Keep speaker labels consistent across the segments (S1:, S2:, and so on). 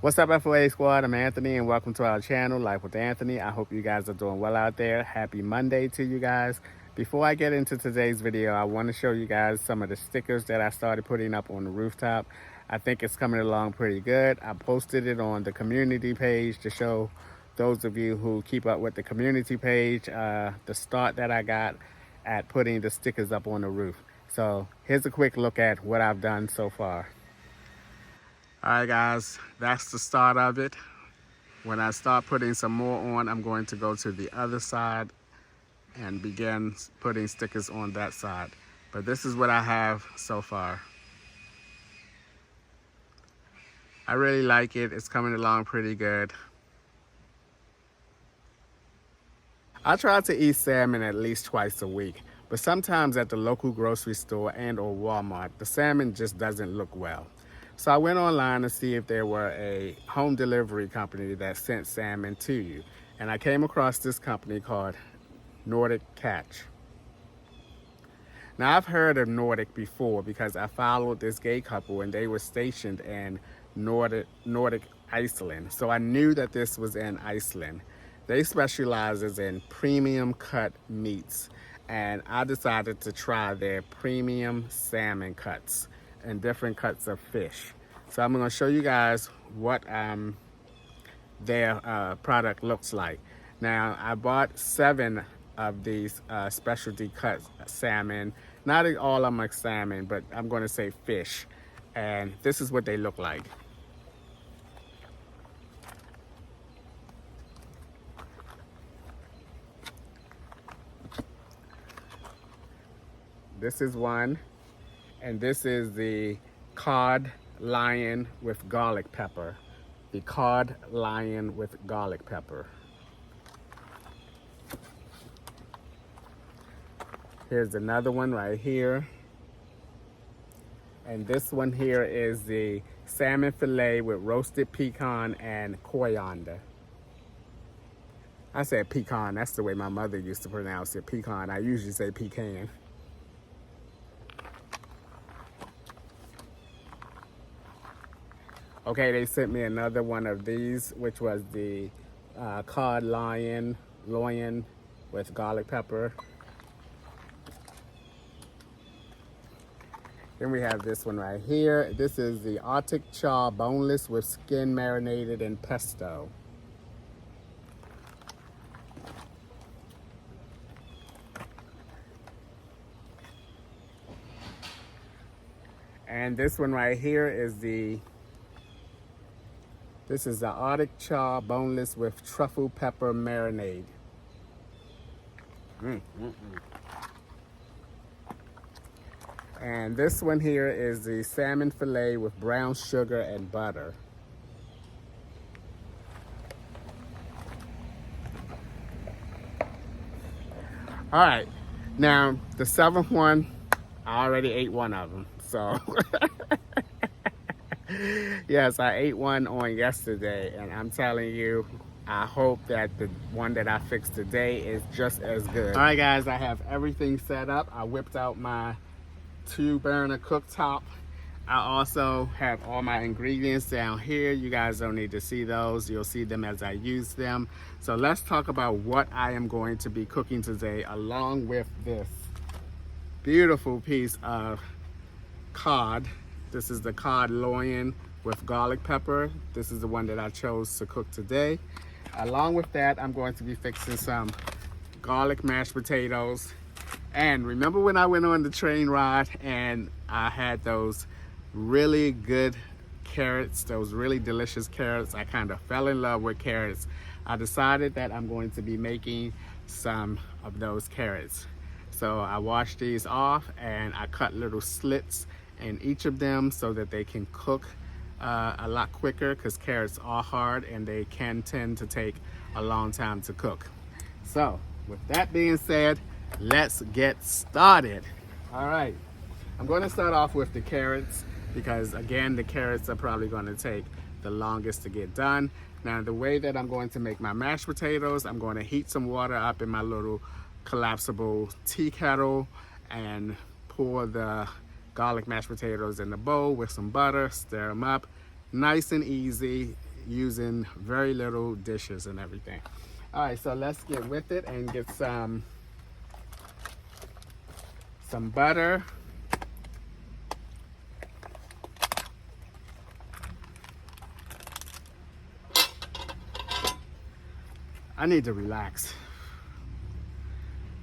S1: What's up, FOA squad? I'm Anthony and welcome to our channel, Life with Anthony. I hope you guys are doing well out there. Happy Monday to you guys. Before I get into today's video, I want to show you guys some of the stickers that I started putting up on the rooftop. I think it's coming along pretty good. I posted it on the community page to show those of you who keep up with the community page the start that I got at putting the stickers up on the roof. So here's a quick look at what I've done so far. All right, guys, that's the start of it. When I start putting some more on, I'm going to go to the other side and begin putting stickers on that side. But this is what I have so far. I really like it. It's coming along pretty good. I try to eat salmon at least twice a week, but sometimes at the local grocery store and or Walmart, the salmon just doesn't look well. So I went online to see if there were a home delivery company that sent salmon to you. And I came across this company called Nordic Catch. Now I've heard of Nordic before because I followed this gay couple and they were stationed in Nordic Iceland. So I knew that this was in Iceland. They specializes in premium cut meats. And I decided to try their premium salmon cuts and different cuts of fish. So I'm going to show you guys what their product looks like. Now I bought 7 of these specialty cut salmon. Not all of them are salmon, but I'm going to say fish. And this is what they look like. This is one. And this is the cod lion with garlic pepper. The cod lion with garlic pepper. Here's another one right here. And this one here is the salmon fillet with roasted pecan and coriander. I said pecan, that's the way my mother used to pronounce it, pecan. I usually say pecan. Okay, they sent me another one of these, which was the cod loin with garlic pepper. Then we have this one right here. This is the Arctic char boneless with skin marinated in pesto. And this one right here is the Arctic char boneless with truffle pepper marinade. And this one here is the salmon fillet with brown sugar and butter. All right, now the 7th one, I already ate one of them, so. Yes, I ate one on yesterday, and I'm telling you, I hope that the one that I fixed today is just as good. All right, guys, I have everything set up. I whipped out my 2-burner cooktop. I also have all my ingredients down here. You guys don't need to see those. You'll see them as I use them. So let's talk about what I am going to be cooking today, along with this beautiful piece of cod. This is the cod loin with garlic pepper. This is the one that I chose to cook today. Along with that, I'm going to be fixing some garlic mashed potatoes. And remember when I went on the train ride and I had those really good carrots, those really delicious carrots? I kind of fell in love with carrots. I decided that I'm going to be making some of those carrots. So I washed these off and I cut little slits in each of them so that they can cook a lot quicker, because carrots are hard and they can tend to take a long time to cook. So with that being said, let's get started. All right, I'm going to start off with the carrots because, again, the carrots are probably going to take the longest to get done. Now, the way that I'm going to make my mashed potatoes, I'm going to heat some water up in my little collapsible tea kettle and pour the garlic mashed potatoes in the bowl with some butter, stir them up. Nice and easy. using very little dishes and everything. All right, so let's get with it and get some butter. I need to relax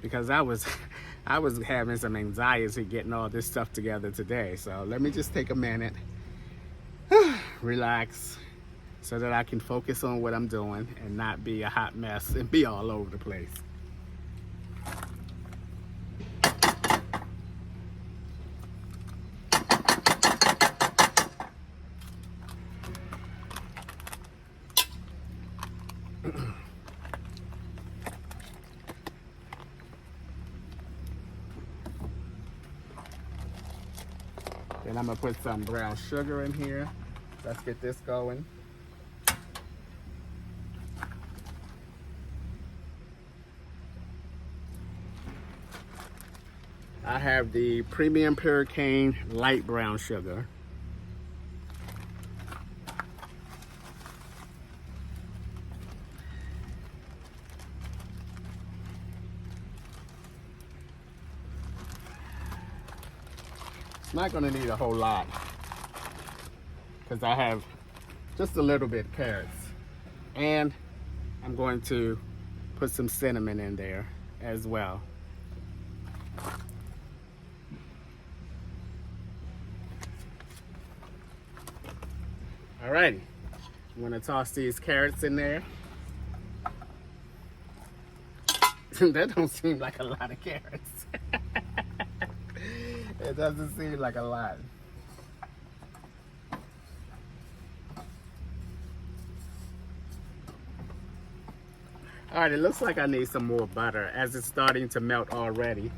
S1: because I was having some anxiety getting all this stuff together today. So let me just take a minute, relax, so that I can focus on what I'm doing and not be a hot mess and be all over the place. Then I'm gonna put some brown sugar in here. Let's get this going. I have the premium Hurricane light brown sugar. Not gonna need a whole lot because I have just a little bit carrots, and I'm going to put some cinnamon in there as well. Alrighty, I'm gonna toss these carrots in there. That don't seem like a lot of carrots. It doesn't seem like a lot. All right, it looks like I need some more butter as it's starting to melt already.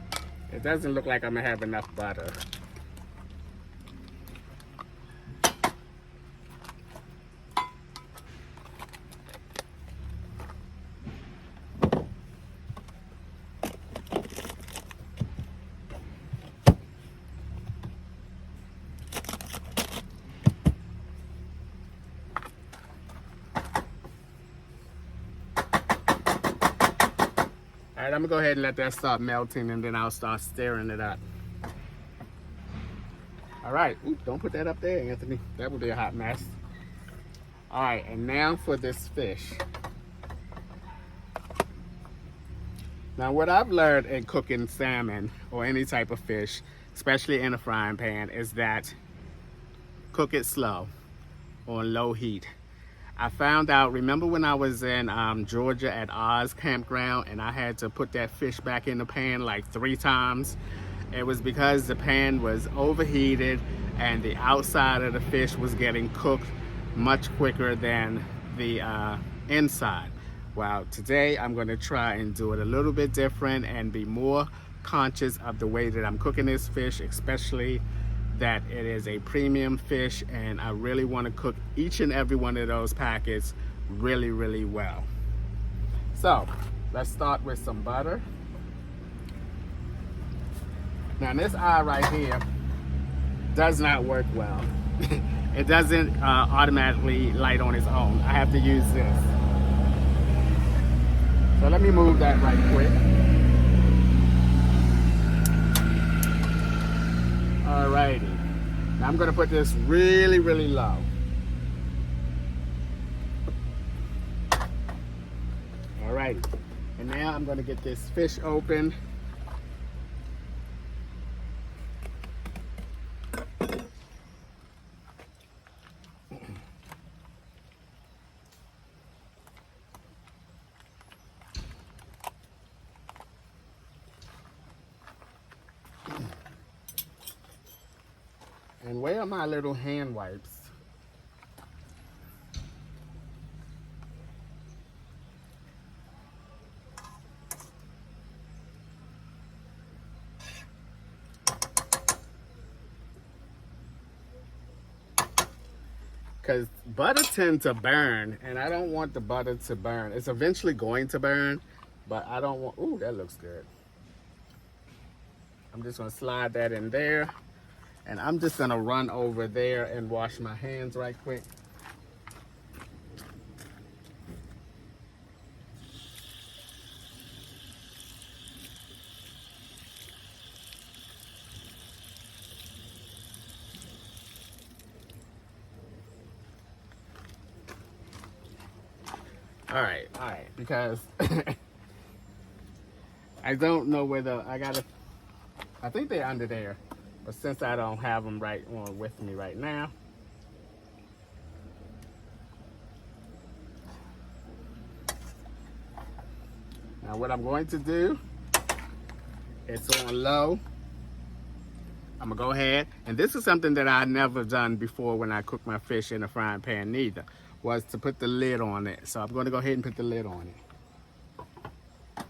S1: It doesn't look like I'm gonna have enough butter. All right, I'm gonna go ahead and let that start melting, and then I'll start stirring it up. All right, ooh, don't put that up there, Anthony. That would be a hot mess. All right, and now for this fish. Now, what I've learned in cooking salmon or any type of fish, especially in a frying pan, is that cook it slow on low heat. I found out, remember when I was in Georgia at Oz campground and I had to put that fish back in the pan like 3 times? It was because the pan was overheated and the outside of the fish was getting cooked much quicker than the inside. Well, today I'm going to try and do it a little bit different and be more conscious of the way that I'm cooking this fish, especially that it is a premium fish, and I really want to cook each and every one of those packets really, really well. So let's start with some butter. Now this eye right here does not work well. It doesn't automatically light on its own. I have to use this. So let me move that right quick. Alrighty. Now I'm gonna put this really, really low. Alrighty. And now I'm gonna get this fish open. And where are my little hand wipes? Because butter tends to burn, and I don't want the butter to burn. It's eventually going to burn, but I don't want, ooh, that looks good. I'm just gonna slide that in there. And I'm just gonna run over there and wash my hands right quick. All right, because I don't know whether I think they're under there, but since I don't have them right on with me right now. Now what I'm going to do, it's on low. I'm gonna go ahead, and this is something that I never done before when I cook my fish in a frying pan neither, was to put the lid on it. So I'm gonna go ahead and put the lid on it.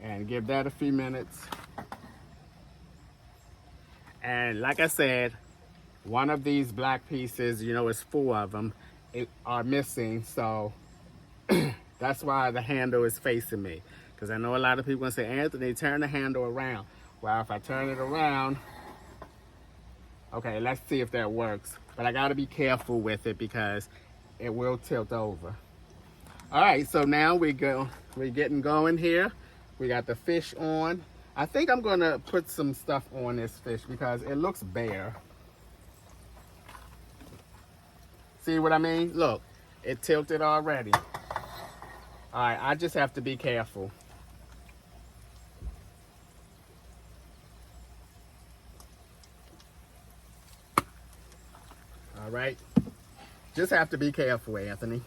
S1: And give that a few minutes. And like I said, one of these black pieces, you know, it's 4 of them, are missing, so that's why the handle is facing me. Because I know a lot of people say, Anthony, turn the handle around. Well, if I turn it around, okay, let's see if that works. But I gotta be careful with it because it will tilt over. All right, so now we're getting going here. We got the fish on. I think I'm gonna put some stuff on this fish because it looks bare. See what I mean? Look, it tilted already. All right, I just have to be careful. All right, just have to be careful, Anthony.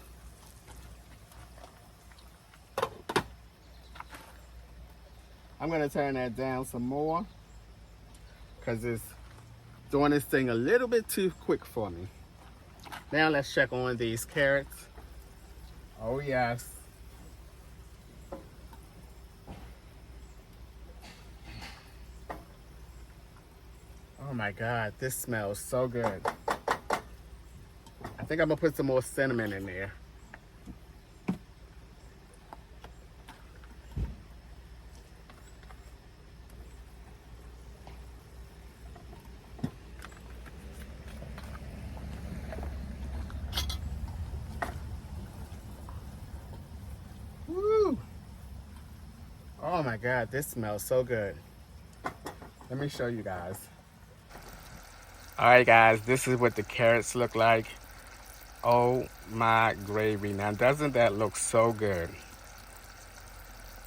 S1: I'm gonna turn that down some more because it's doing this thing a little bit too quick for me. Now let's check on these carrots. Oh yes. Oh my God, this smells so good. I think I'm gonna put some more cinnamon in there. Woo! Oh my God, this smells so good. Let me show you guys. All right guys, this is what the carrots look like. Oh my gravy. Now doesn't that look so good?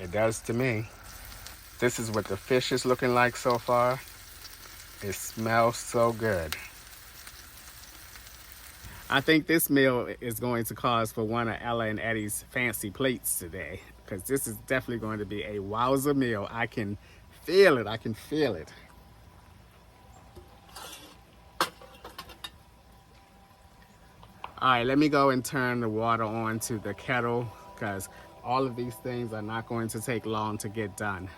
S1: It does to me. This is what the fish is looking like so far. It smells so good. I think this meal is going to cause for one of Ella and Eddie's fancy plates today, because this is definitely going to be a wowza meal. I can feel it. I can feel it. All right, let me go and turn the water on to the kettle because all of these things are not going to take long to get done.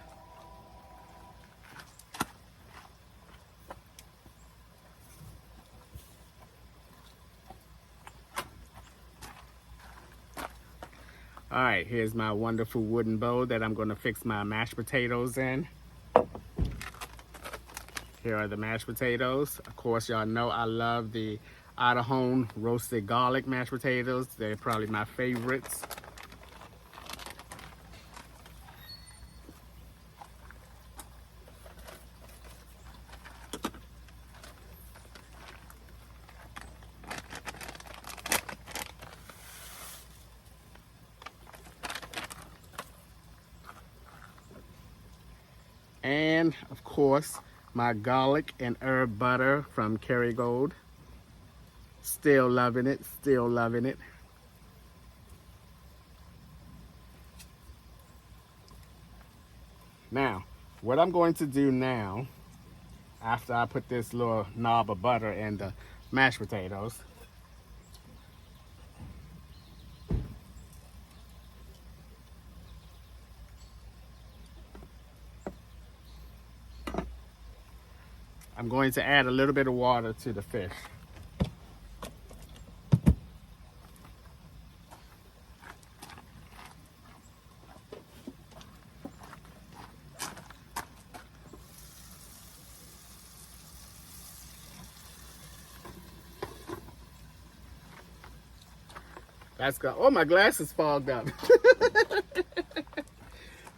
S1: All right, here's my wonderful wooden bowl that I'm going to fix my mashed potatoes in. Here are the mashed potatoes. Of course, y'all know I love the out of home roasted garlic mashed potatoes. They're probably my favorites. And of course, my garlic and herb butter from Kerrygold. Still loving it, still loving it. Now, what I'm going to do now, after I put this little knob of butter in the mashed potatoes, I'm going to add a little bit of water to the fish. That's good. Oh, my glasses fogged up.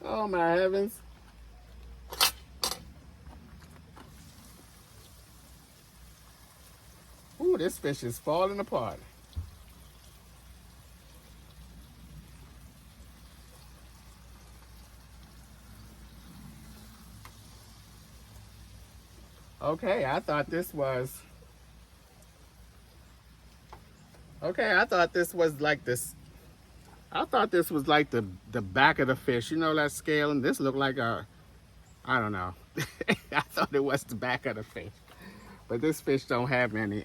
S1: Oh my heavens. Ooh, this fish is falling apart. Okay, I thought this was... Okay, I thought this was like this. I thought this was like the back of the fish. You know that scale? And this looked like a... I don't know. I thought it was the back of the fish. But this fish don't have any...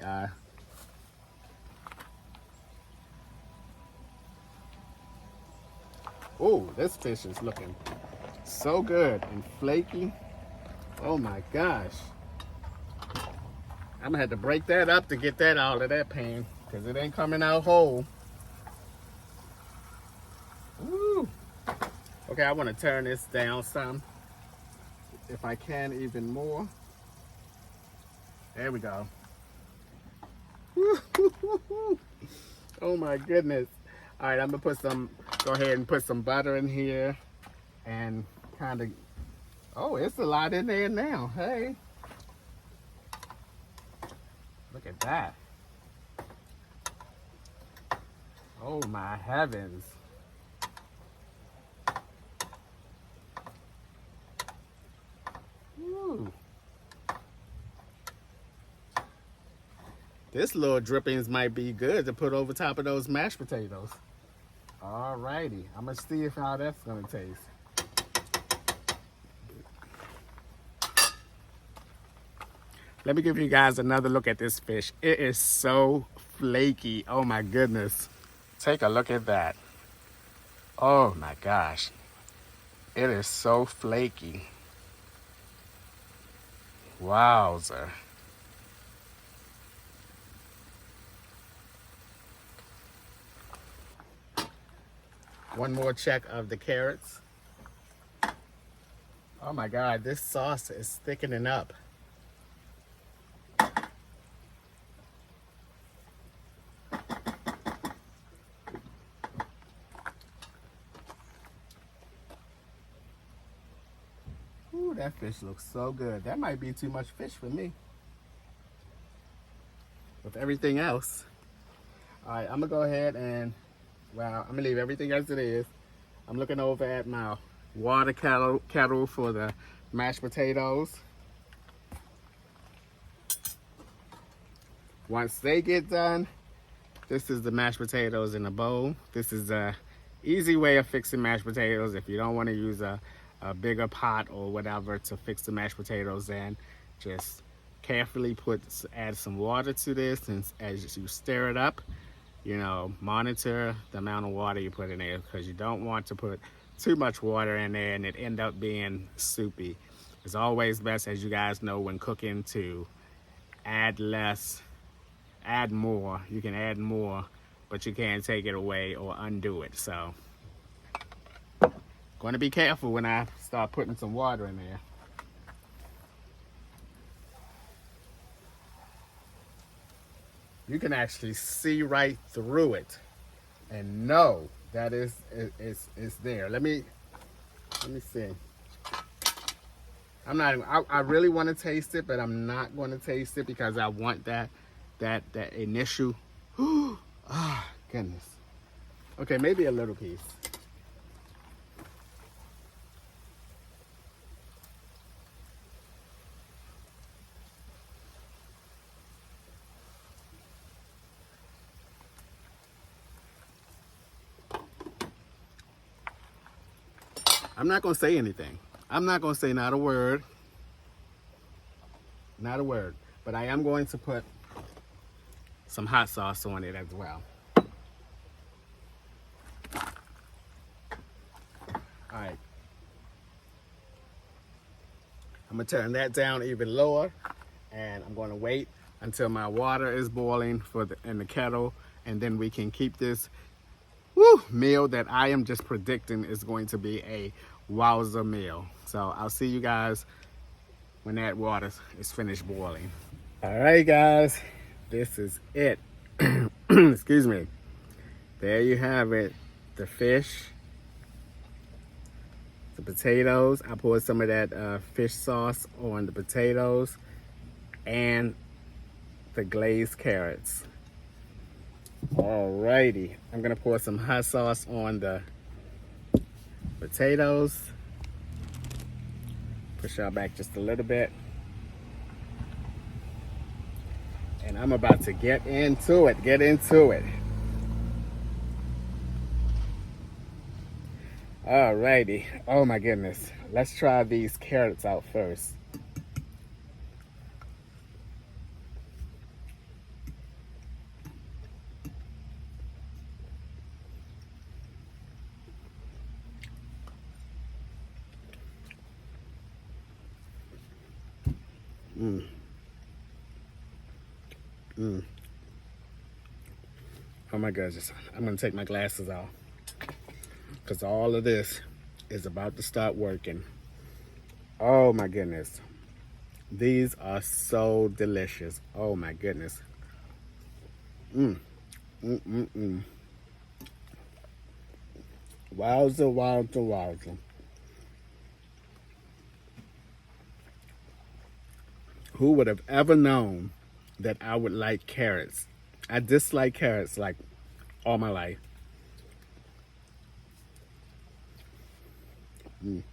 S1: Oh, this fish is looking so good and flaky. Oh my gosh. I'm gonna have to break that up to get that out of that pan because it ain't coming out whole. Woo. Okay, I want to turn this down some. If I can, even more. There we go. Oh my goodness. All right, I'm gonna go ahead and put some butter in here and kind of, oh, it's a lot in there now. Hey, look at that. Oh my heavens. Woo. This little drippings might be good to put over top of those mashed potatoes. Alrighty, I'm gonna see how that's gonna taste. Let me give you guys another look at this fish. It is so flaky. Oh my goodness. Take a look at that. Oh my gosh. It is so flaky. Wowzer. One more check of the carrots. Oh my God, this sauce is thickening up. Ooh, that fish looks so good. That might be too much fish for me. With everything else. All right, I'm gonna go ahead and, well, I'm gonna leave everything as it is. I'm looking over at my water kettle for the mashed potatoes. Once they get done, this is the mashed potatoes in a bowl. This is a easy way of fixing mashed potatoes. If you don't want to use a bigger pot or whatever to fix the mashed potatoes in, just carefully add some water to this, and as you stir it up, you know, monitor the amount of water you put in there, because you don't want to put too much water in there and it end up being soupy. It's always best, as you guys know, when cooking, to add less, add more. You can add more, but you can't take it away or undo it. So, going to be careful when I start putting some water in there. You can actually see right through it and know that it's there. Let me see. I really want to taste it, but I'm not going to taste it because I want that initial, ah, goodness. Okay, maybe a little piece. I'm not going to say anything. I'm not going to say not a word. Not a word. But I am going to put some hot sauce on it as well. All right. I'm going to turn that down even lower. And I'm going to wait until my water is boiling in the kettle. And then we can keep this meal that I am just predicting is going to be a wowzer meal. So I'll see you guys when that water is finished boiling. All right, guys, this is it. Excuse me. There you have it. The fish, the potatoes. I poured some of that fish sauce on the potatoes and the glazed carrots. Alrighty, I'm gonna pour some hot sauce on the potatoes. Push y'all back just a little bit. I'm about to get into it. Get into it. Alrighty. Oh my goodness. Let's try these carrots out first. Mm. Mm. Oh my goodness. I'm going to take my glasses off, because all of this is about to start working. Oh my goodness. These are so delicious. Oh my goodness. Mm. Mm-mm-mm. Wowza, wowza, wowza. Who would have ever known that I would like carrots? I dislike carrots like all my life. Mm.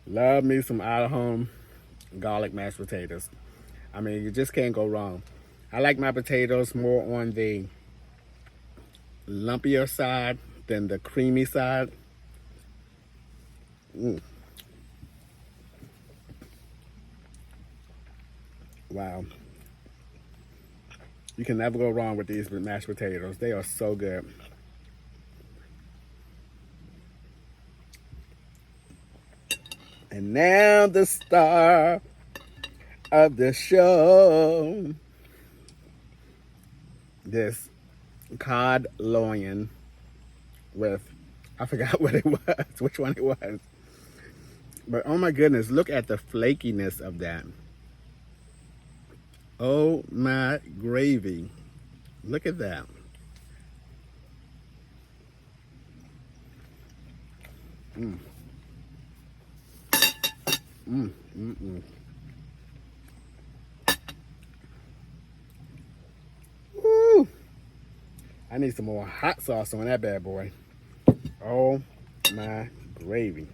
S1: Love me some out of home garlic mashed potatoes. I mean, you just can't go wrong. I like my potatoes more on the lumpier side than the creamy side. Mm. Wow. You can never go wrong with these mashed potatoes. They are so good. And now the star of the show. This cod loin with, I forgot what it was, which one it was. But oh my goodness, look at the flakiness of that. Oh my gravy. Look at that. Mm. Mm, mm, mm. Woo. I need some more hot sauce on that bad boy. Oh my gravy.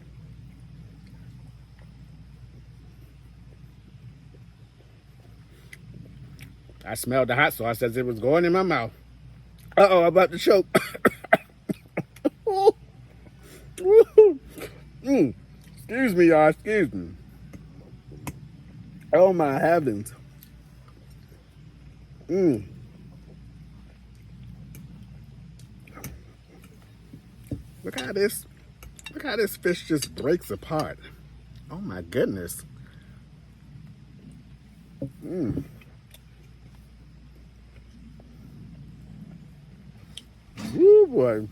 S1: I smelled the hot sauce as it was going in my mouth. Uh-oh, I'm about to choke. Mm. Excuse me, y'all. Excuse me. Oh my heavens. Mm. Look how this fish just breaks apart. Oh my goodness. Mm. Woo boy.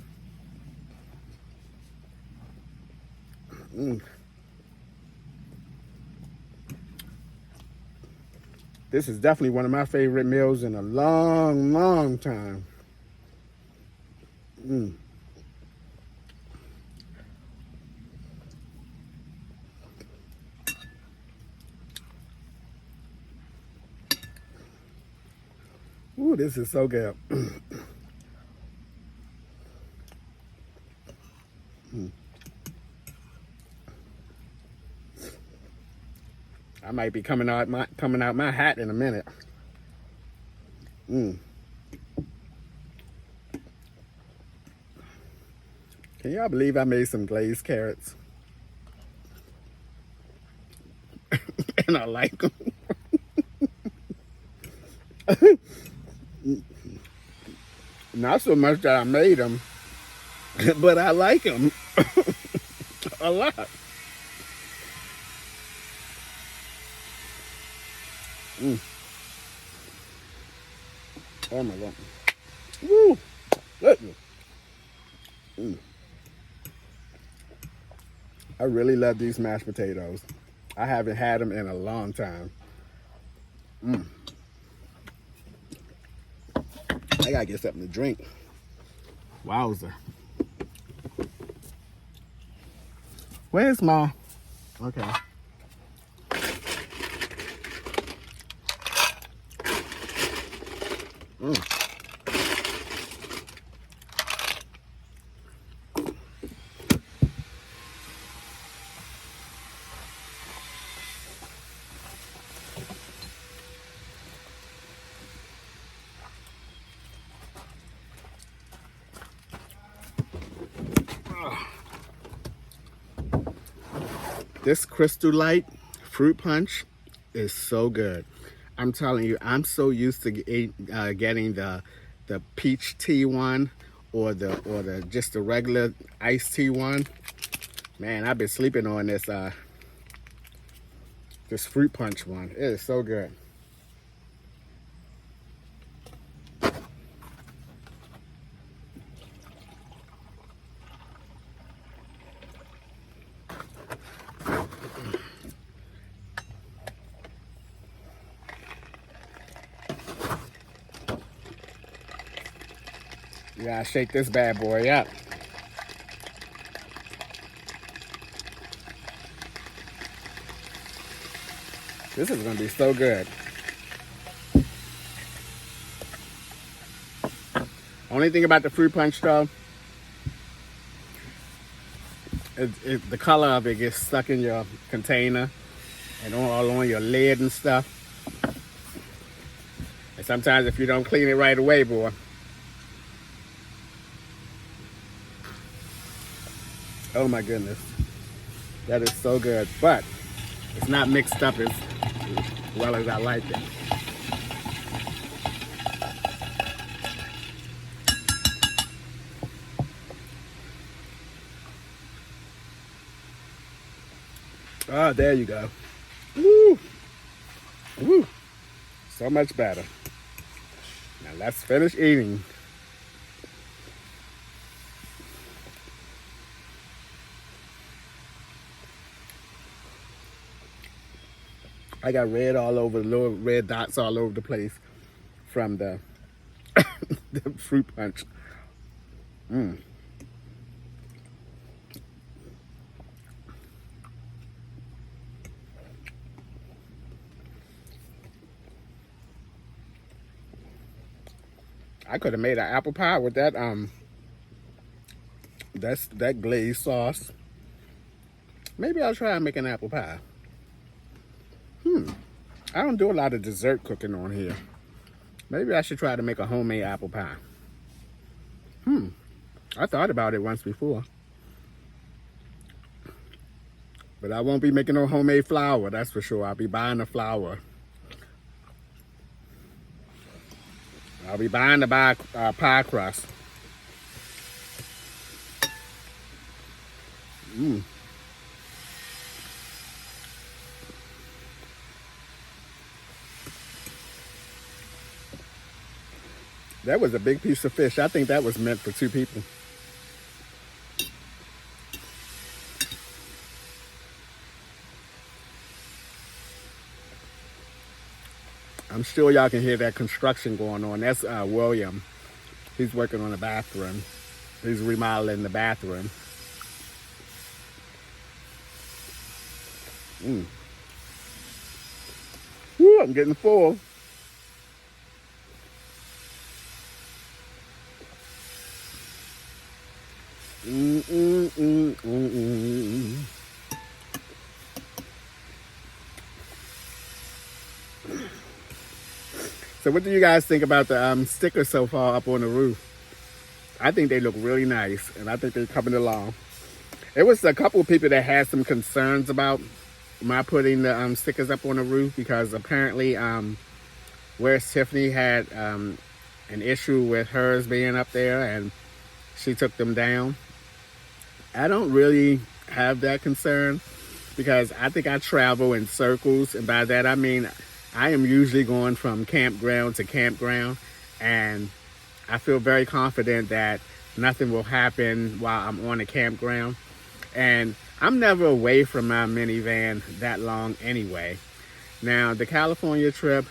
S1: Mm. This is definitely one of my favorite meals in a long, long time. Mm. Ooh, this is so good. Mm. I might be coming out my hat in a minute. Mm. Can y'all believe I made some glazed carrots? And I like them. Not so much that I made them, but I like them a lot. Mm. Oh my God. Woo! Listen. Mm. I really love these mashed potatoes. I haven't had them in a long time. Mm. I gotta get something to drink. Wowza. Where's my... Okay. Mm. This Crystal Light fruit punch is so good. I'm telling you, I'm so used to getting the peach tea one or the just the regular iced tea one. Man, I've been sleeping on this fruit punch one. It is so good. You gotta shake this bad boy up. This is gonna be so good. Only thing about the fruit punch though, the color of it gets stuck in your container and all on your lid and stuff. And sometimes if you don't clean it right away, boy. Oh my goodness. That is so good. But it's not mixed up as well as I like it. Oh, there you go. Woo! Woo! So much better. Now let's finish eating. I got red all over, little red dots all over the place from the, the fruit punch. I could have made an apple pie with that that glazed sauce. Maybe I'll try and make an apple pie. I don't do a lot of dessert cooking on here. Maybe I should try to make a homemade apple pie. I thought about it once before. But I won't be making no homemade flour, that's for sure. I'll be buying the flour. I'll be buying the pie crust. That was a big piece of fish. I think that was meant for 2 people. I'm sure y'all can hear that construction going on. That's William. He's working on the bathroom. He's remodeling the bathroom. Woo, I'm getting full. So what do you guys think about the stickers so far up on the roof? I think they look really nice, and I think they're coming along. It was a couple of people that had some concerns about my putting the stickers up on the roof, because apparently where Tiffany had an issue with hers being up there and she took them down. I don't really have that concern, because I think I travel in circles, and by that I mean I am usually going from campground to campground, and I feel very confident that nothing will happen while I'm on a campground. And I'm never away from my minivan that long anyway. Now, the California trip,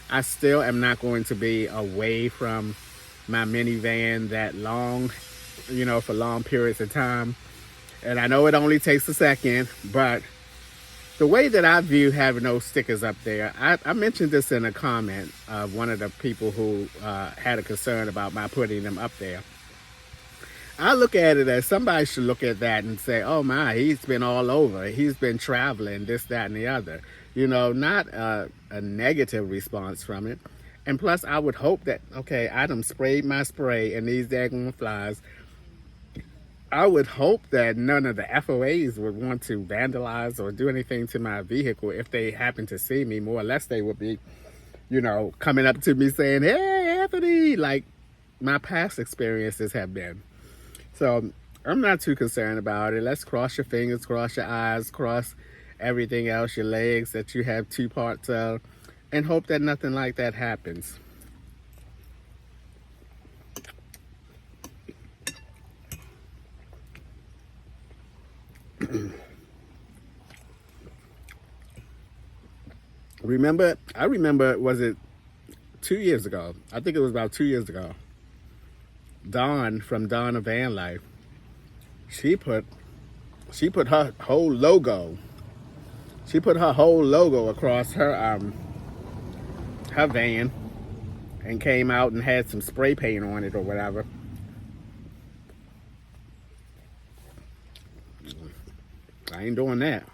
S1: I still am not going to be away from my minivan that long, you know, for long periods of time. And I know it only takes a second, but the way that I view having those stickers up there, I mentioned this in a comment of one of the people who had a concern about my putting them up there. I look at it as somebody should look at that and say, oh my, he's been all over. He's been traveling, this, that, and the other. You know, not a negative response from it. And plus, I would hope that, okay, I done sprayed my spray and these daggone flies I would hope that none of the FOAs would want to vandalize or do anything to my vehicle if they happen to see me. More or less, they would be, you know, coming up to me saying, "Hey, Anthony," like my past experiences have been. So I'm not too concerned about it. Let's cross your fingers, cross your eyes, cross everything else, your legs that you have 2 parts of, and hope that nothing like that happens. I remember, was it 2 years ago? I think it was about 2 years ago. Dawn from Dawn of Van Life, she put her whole logo. She put her whole logo across her van and came out and had some spray paint on it or whatever. I ain't doing that.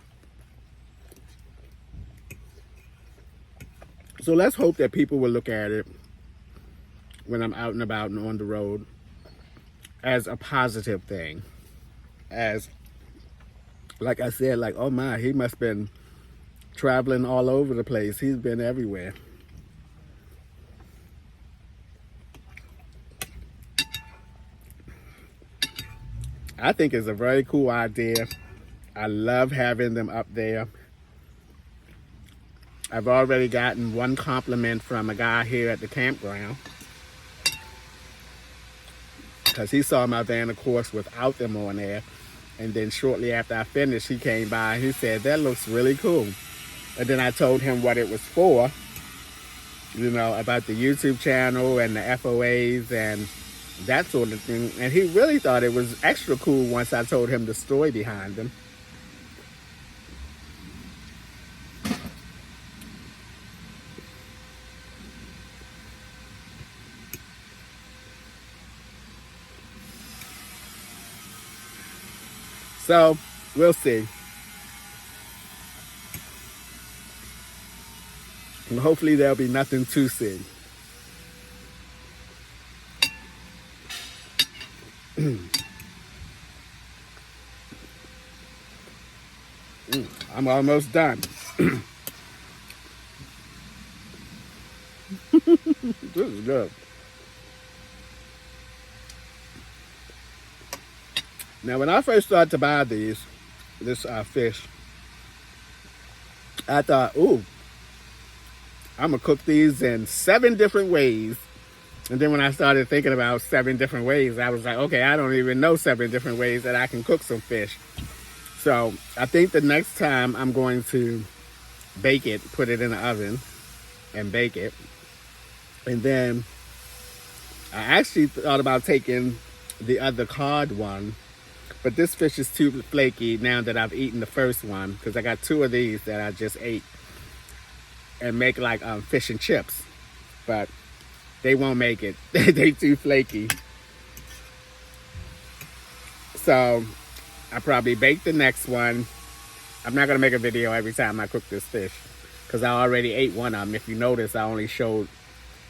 S1: So let's hope that people will look at it when I'm out and about and on the road as a positive thing. As, like I said, like, oh my, he must have been traveling all over the place. He's been everywhere. I think it's a very cool idea. I love having them up there. I've already gotten one compliment from a guy here at the campground because he saw my van, of course, without them on there. And then shortly after I finished, he came by and he said, "That looks really cool." And then I told him what it was for, you know, about the YouTube channel and the FOAs and that sort of thing. And he really thought it was extra cool once I told him the story behind them. So we'll see. And hopefully there'll be nothing to see. I'm almost done. This is good. Now, when I first started to buy this fish, I thought, ooh, I'm going to cook these in 7 different ways. And then when I started thinking about 7 different ways, I was like, okay, I don't even know 7 different ways that I can cook some fish. So I think the next time I'm going to bake it, put it in the oven and bake it. And then I actually thought about taking the other cod one, but this fish is too flaky now that I've eaten the first one, because I got 2 of these that I just ate, and make like fish and chips, but they won't make it. They too flaky. So I probably bake the next one. I'm not gonna make a video every time I cook this fish, because I already ate one of them. If you notice, I only showed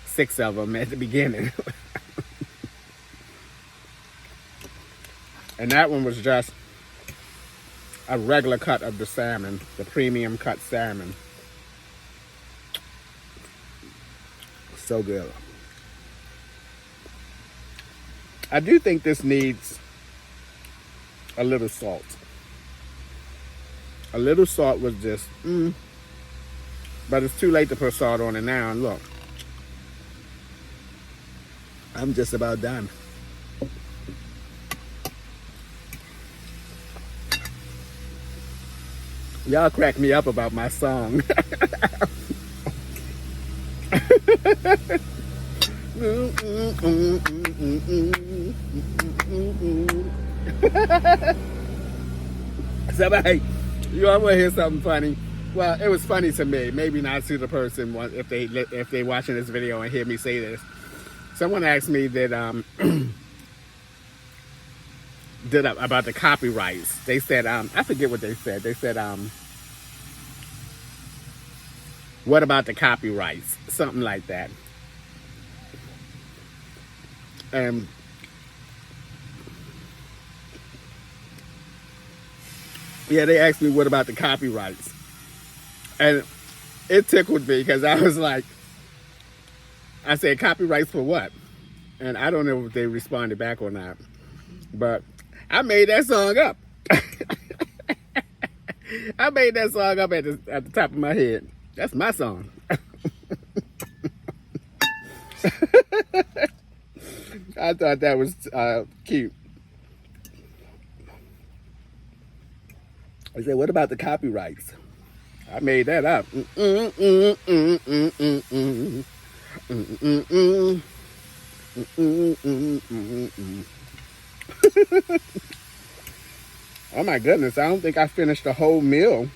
S1: 6 of them at the beginning. And that one was just a regular cut of the salmon, the premium cut salmon. So good. I do think this needs a little salt. A little salt was just, but it's too late to put salt on it now. And look, I'm just about done. Y'all crack me up about my song. Somebody, you all want to hear something funny? Well, it was funny to me. Maybe not to the person if they watching this video and hear me say this. Someone asked me that about the copyrights. They said I forget what they said. They said what about the copyrights? Something like that. Yeah, they asked me what about the copyrights. And it tickled me because I was like, I said, copyrights for what? And I don't know if they responded back or not. But I made that song up. I made that song up at the top of my head. That's my song. I thought that was cute. I said, what about the copyrights? I made that up. Oh my goodness, I don't think I finished the whole meal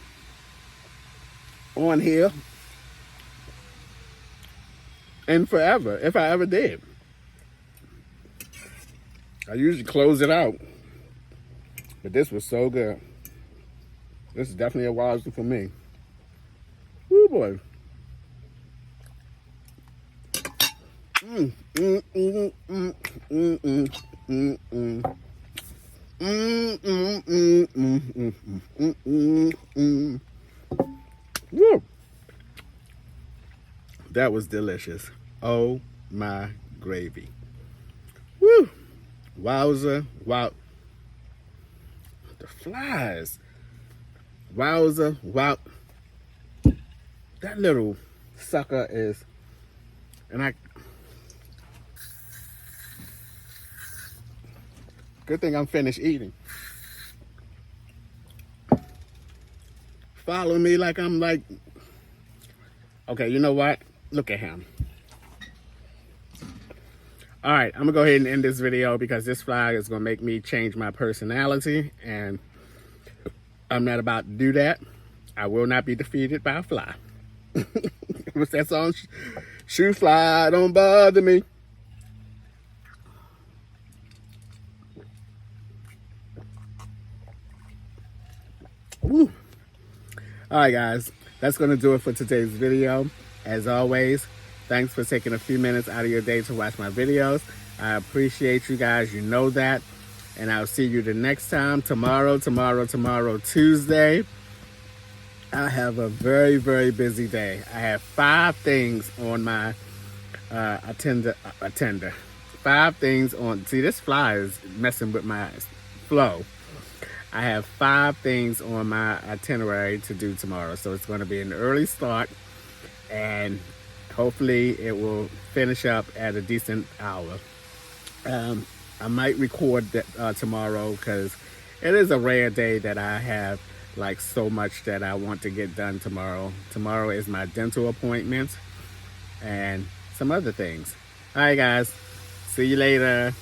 S1: on here in forever, if I ever did. I usually close it out, but this was so good. This is definitely a wowzer for me. Woo boy. Woo. That was delicious. Oh my gravy. Woo. Wowzer. Wow. The flies. Wowzer. Wow. That little sucker is, and good thing I'm finished eating. Follow me like I'm like, okay, you know what? Look at him. All right, I'm gonna go ahead and end this video because this fly is gonna make me change my personality, and I'm not about to do that. I will not be defeated by a fly. What's that song? Shoe fly, don't bother me. Woo. All right, guys, that's going to do it for today's video. As always, thanks for taking a few minutes out of your day to watch my videos. I appreciate you guys. You know that. And I'll see you the next time. Tomorrow, Tuesday. I have a very, very busy day. I have 5 things on my attender. 5 things on. See, this fly is messing with my flow. I have 5 things on my itinerary to do tomorrow. So it's going to be an early start. And hopefully it will finish up at a decent hour. I might record that tomorrow because it is a rare day that I have like so much that I want to get done tomorrow. Tomorrow is my dental appointment and some other things. All right, guys. See you later.